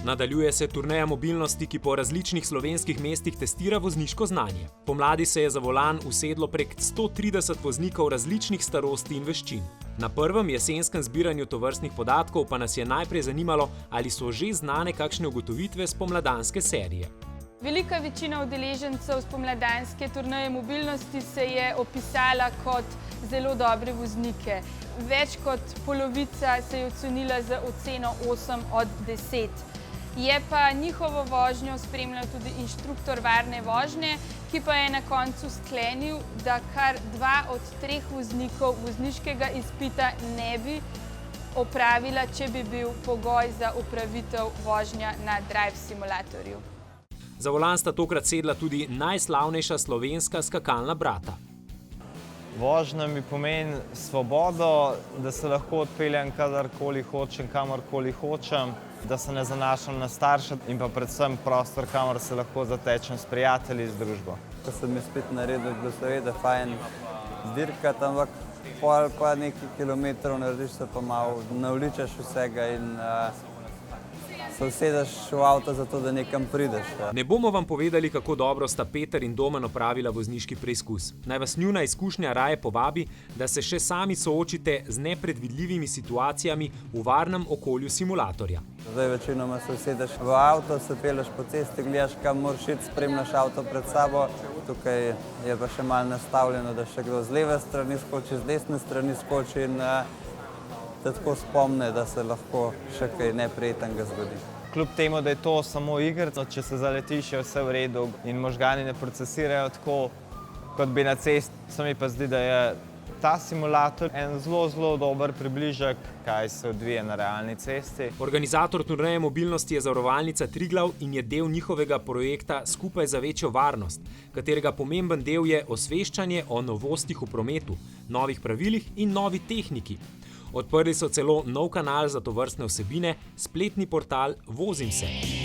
Nadaljuje se turneja mobilnosti, ki po različnih slovenskih mestih testira vozniško znanje. Pomladi se je za volan usedlo prek 130 voznikov različnih starosti in veščin. Na prvem jesenskem zbiranju tovrstnih podatkov pa nas je najprej zanimalo, ali so že znane kakšne ugotovitve spomladanske serije. Velika večina udeležencev spomladanske turneje mobilnosti se je opisala kot zelo dobre voznike. Več kot polovica se je ocenila z oceno 8 od 10. Je pa njihovo vožnjo spremljal tudi inštruktor varne vožnje, ki pa je na koncu sklenil, da kar 2 od 3 voznikov vozniškega izpita ne bi opravila, če bi bil pogoj za opravitev vožnja na drive simulatorju. Za volan sta tokrat sedla tudi najslavnejša slovenska skakalna brata. Vožnja mi pomeni svobodo, da se lahko odpeljem kadarkoli hočem, kamorkoli hočem, da se ne zanašam na starše in pa predvsem prostor, kamor se lahko zatečem s prijatelji, z družbo. Ko sem izpit naredil, bilo seveda fajn zdirkati, ampak pol pa nekaj kilometrov narediš, se pa malo navličeš vsega in se usedeš v avto zato, da nekam prideš. Ne bomo vam povedali, kako dobro sta Peter in Domen opravila vozniški preizkus. Naj vas njuna izkušnja raje povabi, da se še sami soočite z nepredvidljivimi situacijami v varnem okolju simulatorja. Zdaj večinoma se usedeš v avto, se peleš po cesti, gledaš, kam moraš iti, spremljaš avto pred sabo. Tukaj je pa še malo nastavljeno, da še kdo z leve strani skoči, z desne strani skoči in te tako spomne, da se lahko še kaj neprijetnega zgodi. Kljub temu, da je to samo igrica, če se zaletiš, je vse v redu in možgani ne procesirajo tako, kot bi na cesti. Se mi pa zdi, da je ta simulator en zelo dober približek, kaj se odvija na realni cesti. Organizator turneje mobilnosti je Zavarovalnica Triglav in je del njihovega projekta Skupaj za večjo varnost, katerega pomemben del je osveščanje o novostih v prometu, novih pravilih in novi tehniki. Odprli so celo nov kanal za tovrstne vsebine, spletni portal Vozim se.